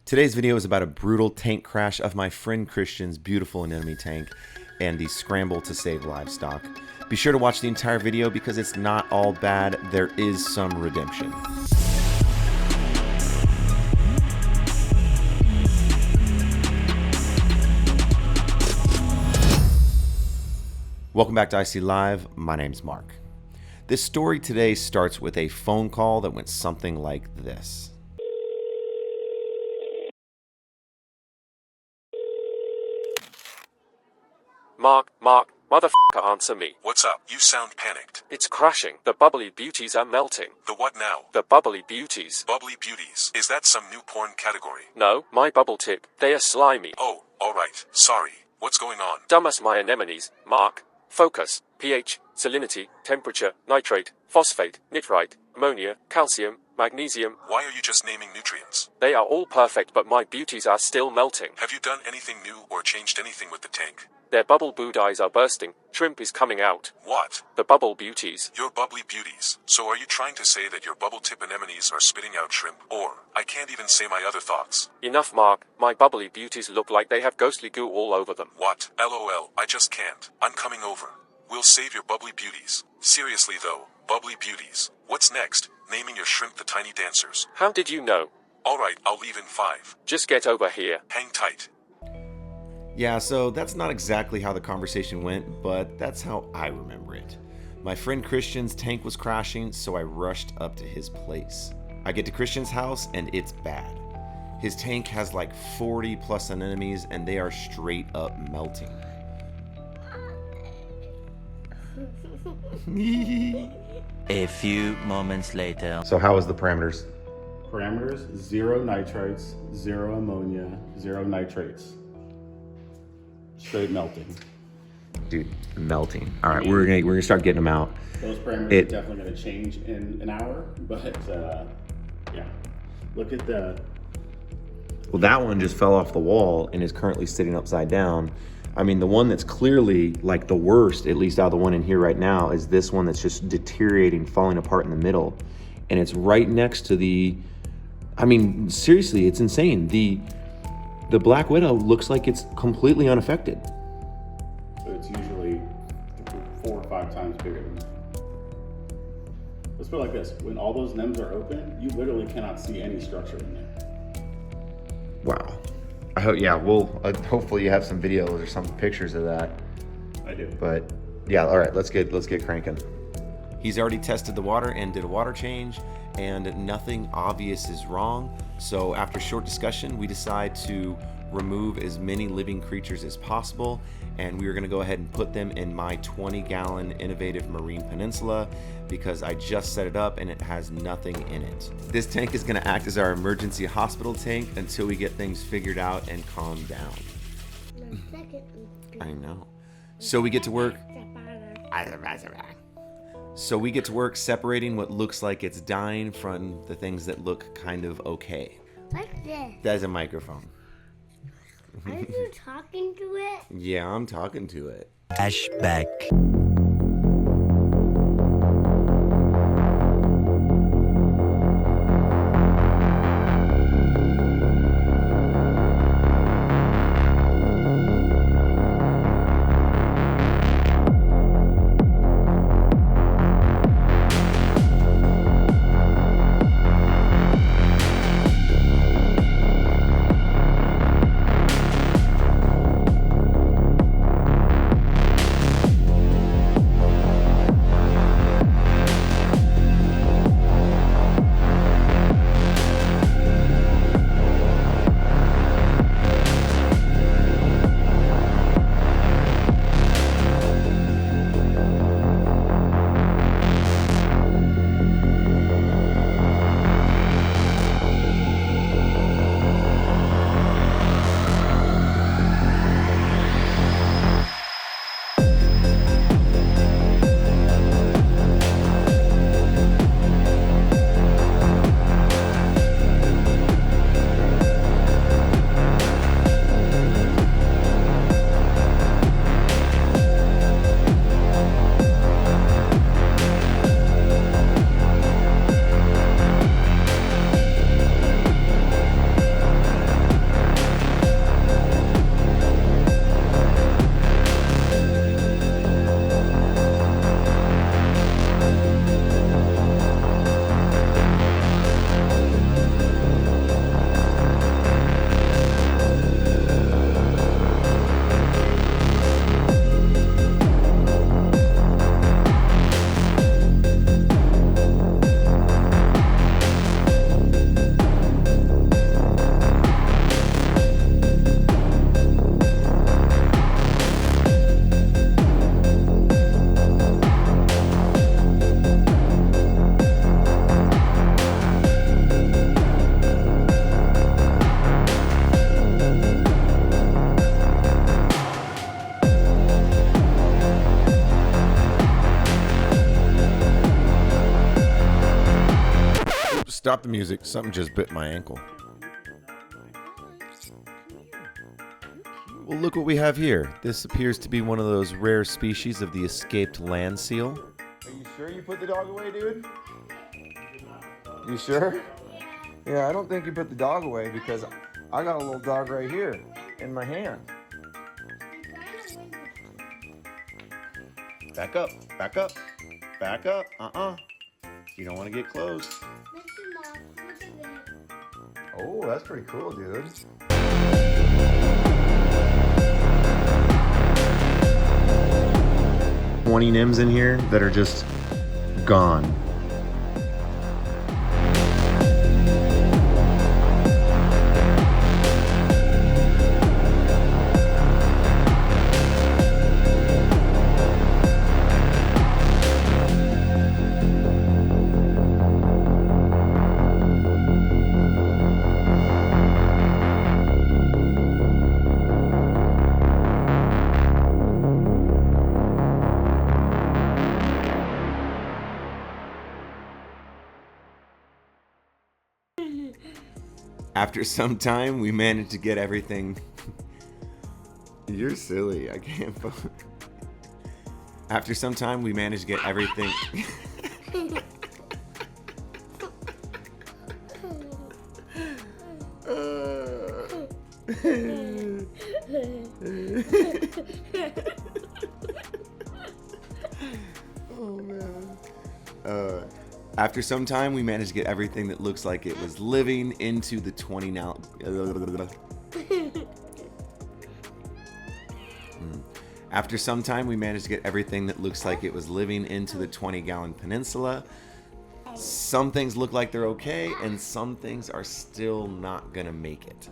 Today's video is about a brutal tank crash of my friend Christian's beautiful anemone tank and the scramble to save livestock. Be sure to watch the entire video because it's not all bad. There is some redemption. Welcome back to IC Live. My name's Mark. This story today starts with a phone call that went something like this. Mark, motherfucker, answer me. What's up? You sound panicked. It's crashing. The bubbly beauties are melting. The what now? The bubbly beauties. Bubbly beauties. Is that some new porn category? No, my bubble tip. They are slimy. Oh, alright. Sorry. What's going on? Dumb as my anemones. Mark. Focus. pH, salinity, temperature, nitrate, phosphate, nitrite, ammonia, calcium, magnesium. Why are you just naming nutrients? They are all perfect, but my beauties are still melting. Have you done anything new or changed anything with the tank? Their bubble booties are bursting. Shrimp is coming out. What? The bubble beauties. Your bubbly beauties. So are you trying to say that your bubble tip anemones are spitting out shrimp? Or, I can't even say my other thoughts. Enough, Mark. My bubbly beauties look like they have ghostly goo all over them. What? LOL, I just can't. I'm coming over. We'll save your bubbly beauties. Seriously though, bubbly beauties. What's next? Naming your shrimp the tiny dancers. How did you know? Alright, I'll leave in 5. Just get over here. Hang tight. Yeah, so that's not exactly how the conversation went, but that's how I remember it. My friend Christian's tank was crashing, so I rushed up to his place. I get to Christian's house, and it's bad. His tank has like 40 plus anemones, and they are straight up melting. A few moments later. So how was the parameters? Parameters: 0 nitrites, 0 ammonia, 0 nitrates. Straight melting. Dude, melting. All right, we're gonna start getting them out. Those parameters are definitely going to change in an hour, but yeah. Look at the. Well, that one just fell off the wall and is currently sitting upside down. I mean, the one that's clearly like the worst, at least out of the one in here right now, is this one that's just deteriorating, falling apart in the middle. And it's right next to the, I mean, seriously, it's insane. The Black Widow looks like it's completely unaffected. So it's usually 4 or 5 times bigger than that. Let's put it like this. When all those nems are open, you literally cannot see any structure in there. Wow. I hope, yeah, hopefully you have some videos or some pictures of that. I do. But yeah, all right, let's get cranking. He's already tested the water and did a water change, and nothing obvious is wrong. So after short discussion, we decide to remove as many living creatures as possible, and we are going to go ahead and put them in my 20-gallon innovative marine peninsula because I just set it up and it has nothing in it. This tank is going to act as our emergency hospital tank until we get things figured out and calm down. I know. So we get to work. Separating what looks like it's dying from the things that look kind of okay. What's this? That's a microphone. Are you talking to it? Yeah, I'm talking to it. Flashback. Stop the music. Something just bit my ankle. Well, look what we have here. This appears to be one of those rare species of the escaped land seal. Are you sure you put the dog away, dude? You sure? Yeah, I don't think you put the dog away because I got a little dog right here in my hand. Back up, back up, back up. You don't want to get close. Oh, that's pretty cool, dude. 20 NIMs in here that are just gone. After some time, we managed to get everything. You're silly. I can't. After some time, we managed to get everything. Oh man. After some time, we managed to get everything that looks like it was living into the 20 now. After some time, we managed to get everything that looks like it was living into the 20-gallon peninsula. Some things look like they're okay, and some things are still not gonna make it.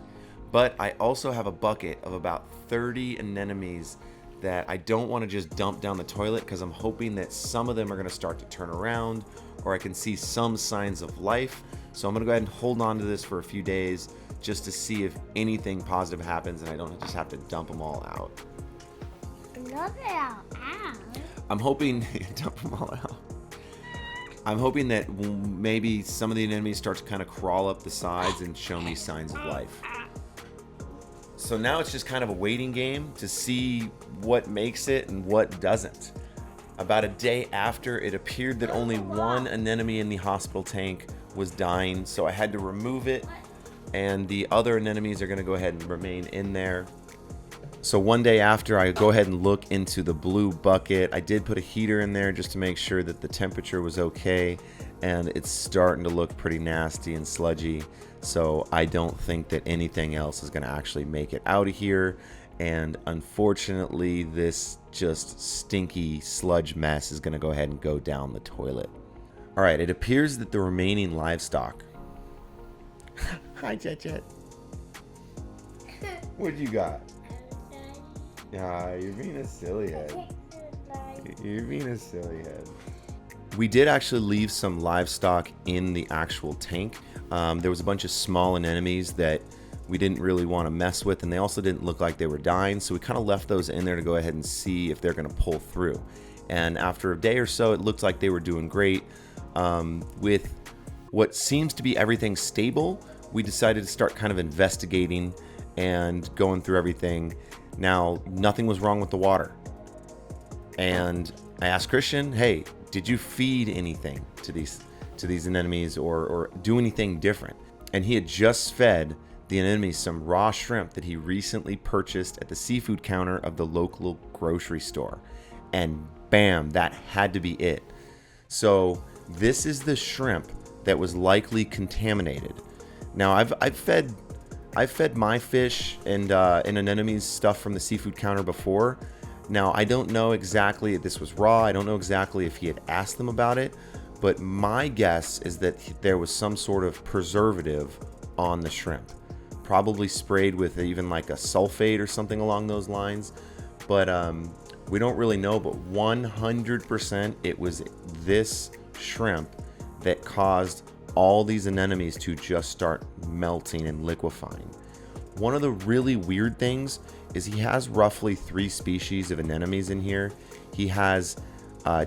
But I also have a bucket of about 30 anemones that I don't want to just dump down the toilet because I'm hoping that some of them are going to start to turn around, or I can see some signs of life. So I'm going to go ahead and hold on to this for a few days just to see if anything positive happens and I don't just have to dump them all out. I'm hoping dump them all out. I'm hoping that maybe some of the anemones start to kind of crawl up the sides and show me signs of life. So now it's just kind of a waiting game to see what makes it and what doesn't. About a day after, it appeared that only one anemone in the hospital tank was dying, so I had to remove it, and the other anemones are going to go ahead and remain in there. So one day after, I go ahead and look into the blue bucket. I did put a heater in there just to make sure that the temperature was okay, and it's starting to look pretty nasty and sludgy. So I don't think that anything else is going to actually make it out of here. And unfortunately, this just stinky sludge mess is going to go ahead and go down the toilet. All right, it appears that the remaining livestock. Hi, Jet. What you got? Yeah, you're being a silly head. You're being a silly head. We did actually leave some livestock in the actual tank. There was a bunch of small anemones that we didn't really want to mess with, and they also didn't look like they were dying, so we kind of left those in there to go ahead and see if they're going to pull through. And after a day or so, it looked like they were doing great. With what seems to be everything stable, we decided to start kind of investigating and going through everything. Now, nothing was wrong with the water. And I asked Christian, hey, did you feed anything to these anemones or do anything different? And he had just fed the anemones some raw shrimp that he recently purchased at the seafood counter of the local grocery store. And bam, that had to be it. So this is the shrimp that was likely contaminated. Now I've fed my fish and anemones stuff from the seafood counter before. Now I don't know exactly if this was raw. I don't know exactly if he had asked them about it, but my guess is that there was some sort of preservative on the shrimp, probably sprayed with even like a sulfate or something along those lines. But we don't really know, but 100% it was this shrimp that caused all these anemones to just start melting and liquefying. One of the really weird things is he has roughly 3 species of anemones in here. He has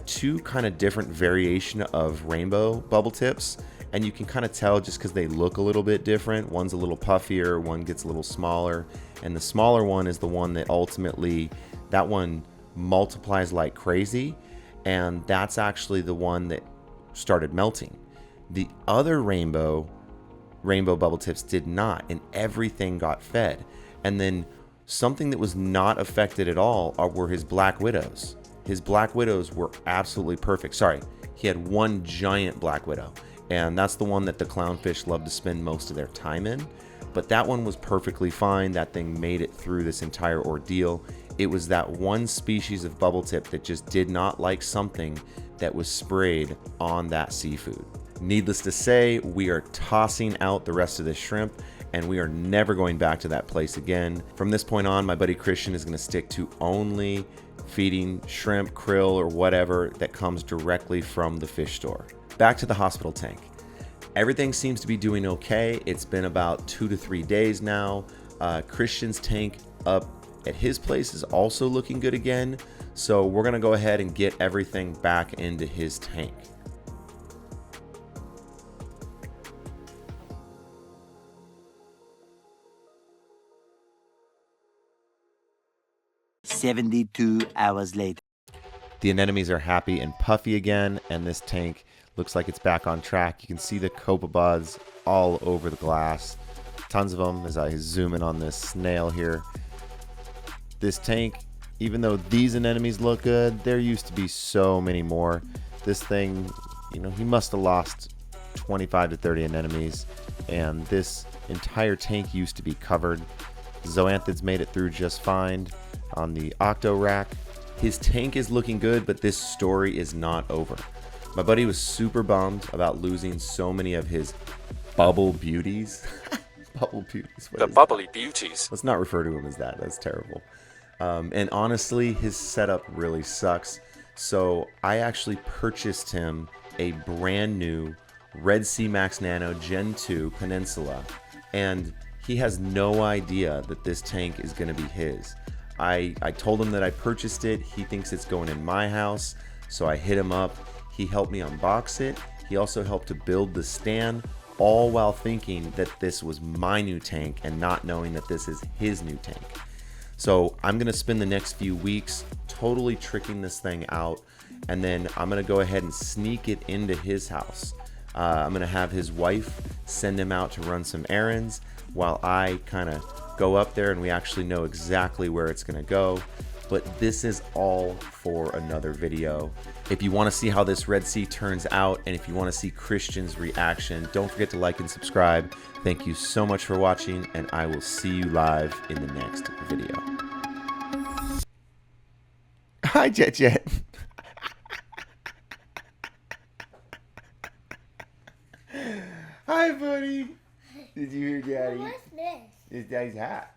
2 kind of different variation of rainbow bubble tips, And you can kind of tell just because they look a little bit different. One's a little puffier, one gets a little smaller. And the smaller one is the one that ultimately, that one multiplies like crazy. And that's actually the one that started melting. The other rainbow bubble tips did not, and everything got fed. And then something that was not affected at all were his black widows. His black widows were absolutely perfect. Sorry, he had one giant black widow, and that's the one that the clownfish love to spend most of their time in. But that one was perfectly fine. That thing made it through this entire ordeal. It was that one species of bubble tip that just did not like something that was sprayed on that seafood. Needless to say, we are tossing out the rest of this shrimp, and we are never going back to that place again. From this point on, my buddy Christian is going to stick to only feeding shrimp, krill, or whatever that comes directly from the fish store. Back to the hospital tank. Everything seems to be doing okay. It's been about 2 to 3 days now. Christian's tank up at his place is also looking good again. So we're going to go ahead and get everything back into his tank. "72 hours later." The anemones are happy and puffy again, and this tank looks like it's back on track. You can see the copepods all over the glass. Tons of them as I zoom in on this snail here. This tank, even though these anemones look good, there used to be so many more. This thing, you know, he must have lost 25 to 30 anemones, and this entire tank used to be covered. Zoanthids made it through just fine on the octo rack. His tank is looking good, but this story is not over. My buddy was super bummed about losing so many of his bubble beauties. Bubble beauties. The bubbly beauties. Let's not refer to him as that. That's terrible. And honestly, his setup really sucks. So I actually purchased him a brand new Red Sea Max Nano Gen 2 Peninsula. And he has no idea that this tank is going to be his. I told him that I purchased it. He thinks it's going in my house. So I hit him up. He helped me unbox it. He also helped to build the stand, all while thinking that this was my new tank and not knowing that this is his new tank. So I'm going to spend the next few weeks totally tricking this thing out, and then I'm going to go ahead and sneak it into his house. I'm going to have his wife send him out to run some errands while I kind of go up there, and we actually know exactly where it's going to go. But this is all for another video. If you want to see how this Red Sea turns out, and if you want to see Christian's reaction, don't forget to like and subscribe. Thank you so much for watching, and I will see you live in the next video. Hi, Jet Jet. Hi, buddy. Did you hear Daddy? What's this? It's Daddy's hat.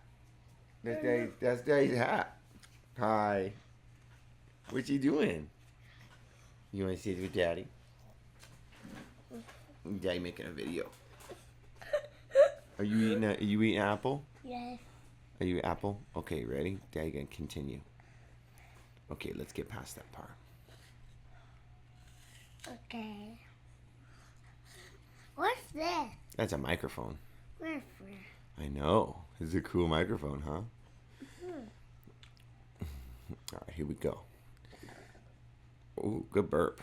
That's Daddy's hat. Hi. What you doing? You want to sit with Daddy? Daddy making a video. Are you eating apple? Yes. Are you apple? Okay, ready? Daddy gonna continue. Okay, let's get past that part. Okay. What's this? That's a microphone. Where for? I know. This is a cool microphone, huh? All right, here we go. Ooh, good burp.